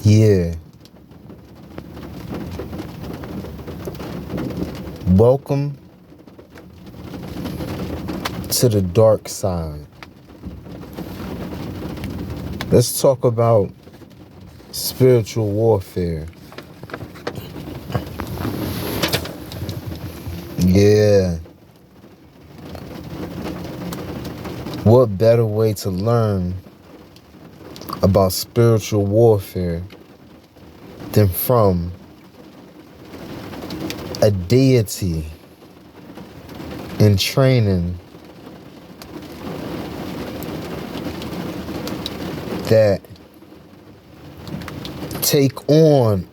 Yeah. Welcome to the dark side. Let's talk about spiritual warfare. Yeah. What better way to learn about spiritual warfare than from a deity in training that take on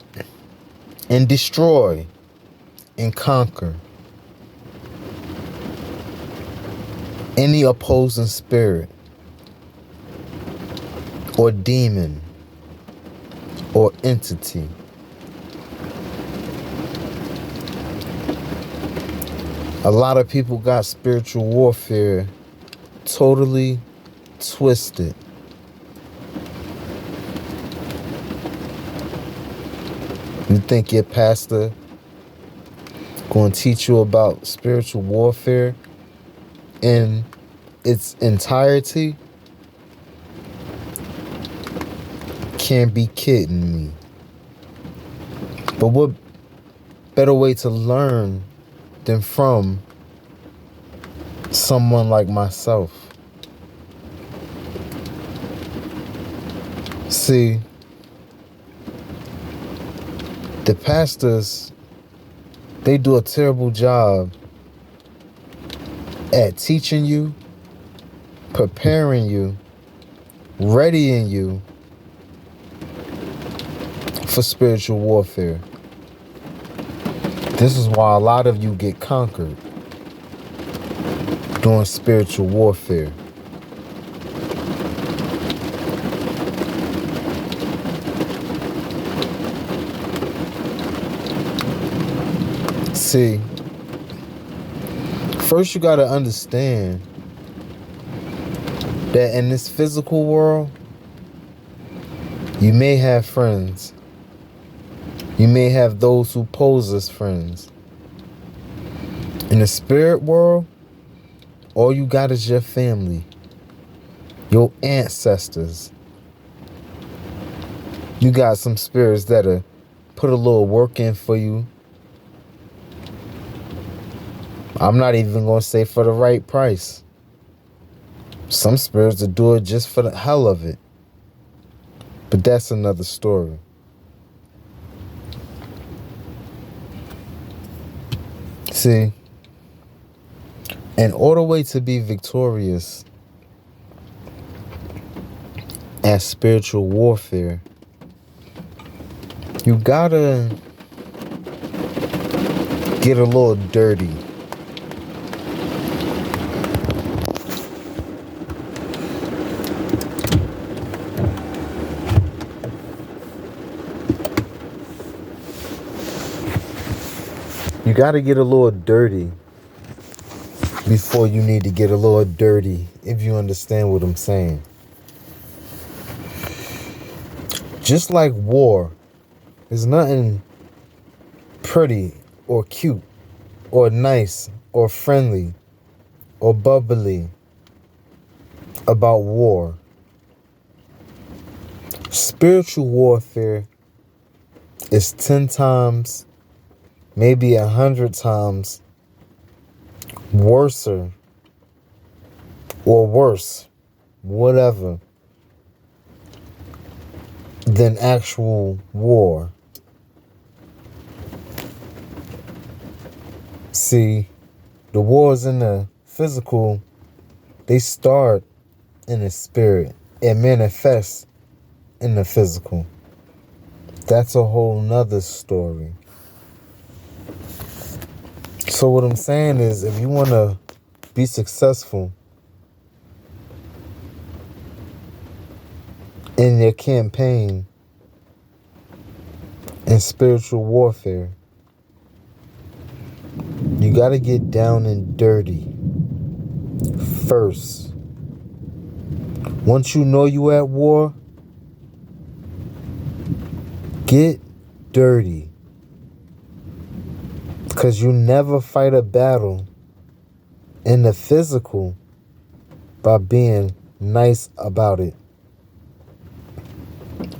and destroy and conquer any opposing spirit or demon or entity. A lot of people got spiritual warfare totally twisted. You think your pastor going to teach you about spiritual warfare in its entirety? Can't be kidding me. But what better way to learn than from someone like myself? See, the pastors, they do a terrible job at teaching you, preparing you, readying you for spiritual warfare. This is why a lot of you get conquered during spiritual warfare. See, first you got to understand that in this physical world, you may have friends. You may have those who pose as friends. In the spirit world, all you got is your family, your ancestors. You got some spirits that'll put a little work in for you. I'm not even going to say for the right price. Some spirits will do it just for the hell of it. But that's another story. See, in order to be victorious at spiritual warfare, you gotta get a little dirty. You gotta get a little dirty before you need to get a little dirty, if you understand what I'm saying. Just like war, there's nothing pretty or cute or nice or friendly or bubbly about war. Spiritual warfare is 10 times, maybe 100 times worser or worse, whatever, than actual war. See, the wars in the physical, they start in the spirit and manifest in the physical. That's a whole nother story. So what I'm saying is, if you want to be successful in your campaign in spiritual warfare, you got to get down and dirty first. Once you know you at war, Get dirty. Because you never fight a battle in the physical by being nice about it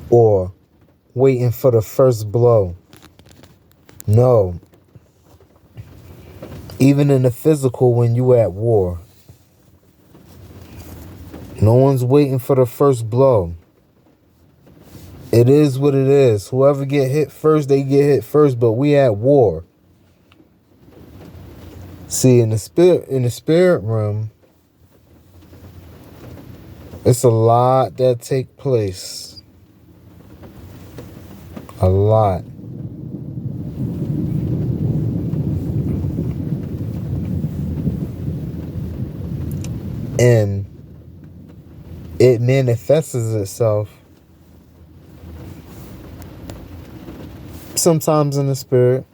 or waiting for the first blow. No. Even in the physical, when you at war, no one's waiting for the first blow. It is what it is. Whoever get hit first, they get hit first, but we at war. See, in the spirit realm, it's a lot that take place. A lot. And it manifests itself sometimes in the spirit,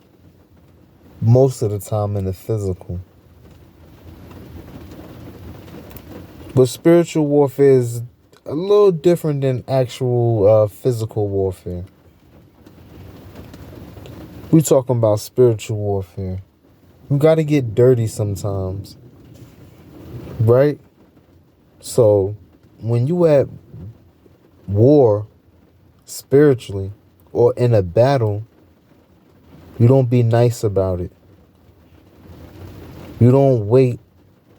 most of the time in the physical. But spiritual warfare is a little different than actual physical warfare. We're talking about spiritual warfare. You got to get dirty sometimes, right? So when you at war spiritually or in a battle, you don't be nice about it. You don't wait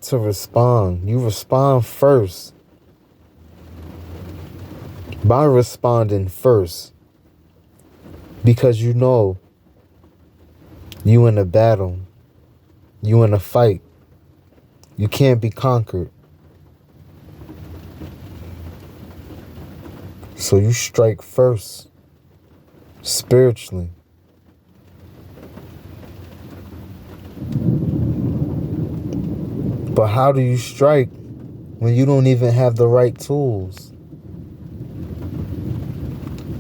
to respond. You respond first. By responding first, because you know you in a battle, you in a fight. You can't be conquered. So you strike first, spiritually. But how do you strike when you don't even have the right tools?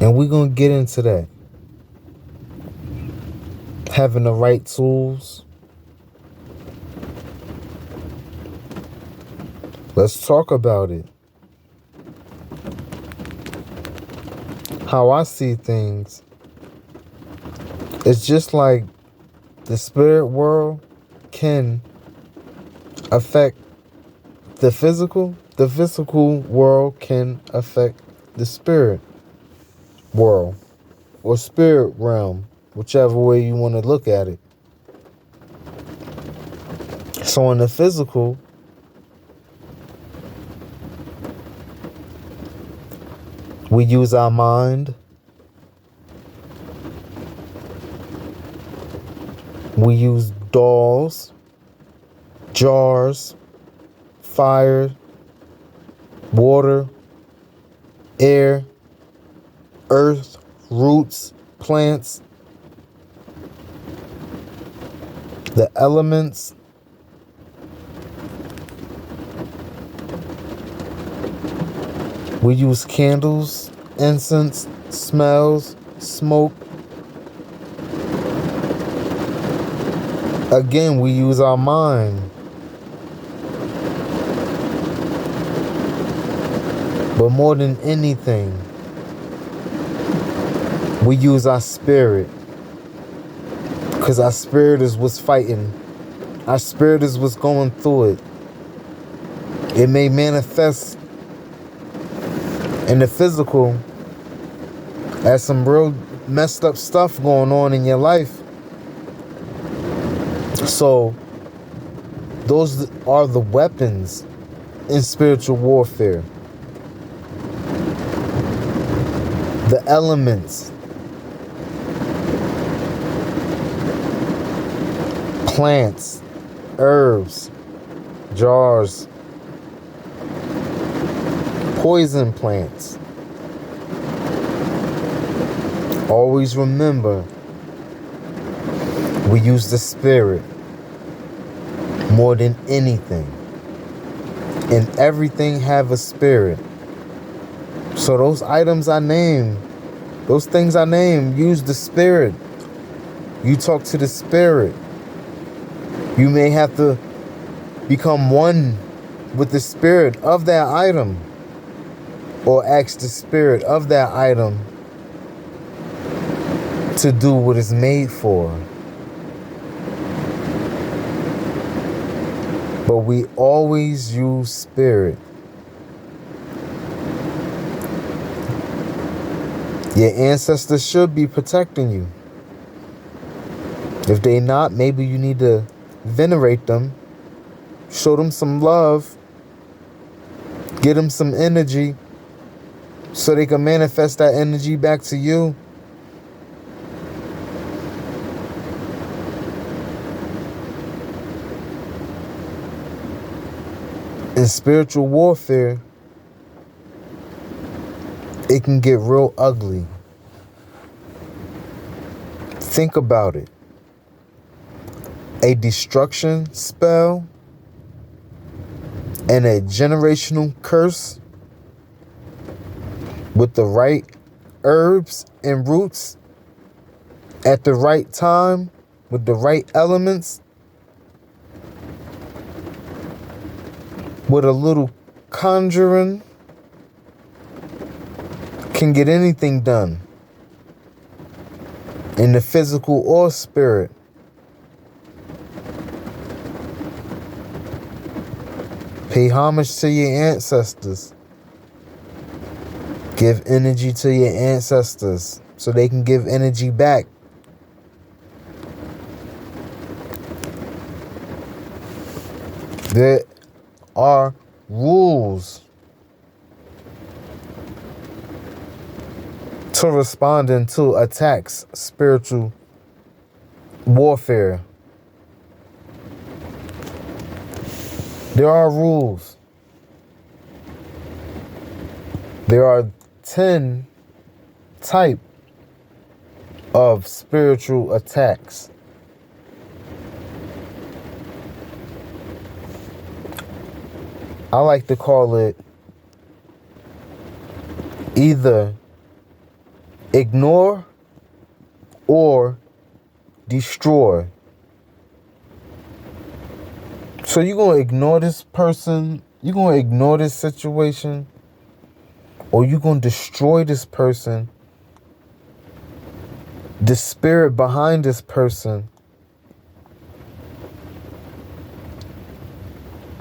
And we're going to get into that. Having the right tools. Let's talk about it. How I see things, it's just like the spirit world can affect the physical world can affect the spirit world or spirit realm, whichever way you want to look at it. So in the physical, we use our mind. We use dolls, jars, fire, water, air, earth, roots, plants, the elements. We use candles, incense, smells, smoke. Again, we use our mind. But more than anything, we use our spirit. Because our spirit is what's fighting. Our spirit is what's going through it. It may manifest in the physical as some real messed up stuff going on in your life. So those are the weapons in spiritual warfare. The elements. Plants, herbs, jars, poison plants. Always remember, we use the spirit more than anything. And everything have a spirit. So those items I named, those things I named, use the spirit. You talk to the spirit. You may have to become one with the spirit of that item, or ask the spirit of that item to do what it's made for. But we always use spirit. Your ancestors should be protecting you. If they not, maybe you need to venerate them, show them some love, get them some energy so they can manifest that energy back to you. In spiritual warfare, it can get real ugly. Think about it. A destruction spell and a generational curse with the right herbs and roots at the right time with the right elements, with a little conjuring, can get anything done in the physical or spirit. Pay homage to your ancestors. Give energy to your ancestors so they can give energy back. There are rules to responding to attacks, spiritual warfare. There are rules. There are 10 type of spiritual attacks. I like to call it either ignore or destroy. So you're going to ignore this person, you're going to ignore this situation, or you're going to destroy this person, the spirit behind this person,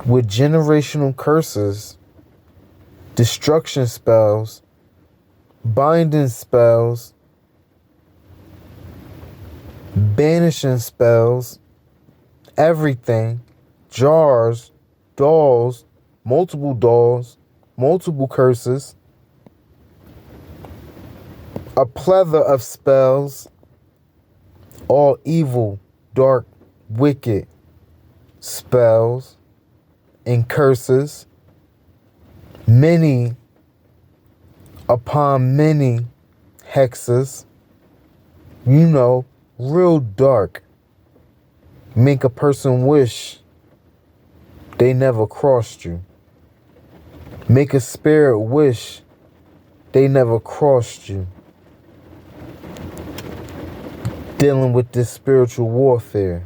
with generational curses, destruction spells, binding spells, banishing spells, everything, jars, dolls, multiple curses, a plethora of spells, all evil, dark, wicked spells and curses, many upon many hexes, real dark, make a person wish they never crossed you. Make a spirit wish they never crossed you. Dealing with this spiritual warfare.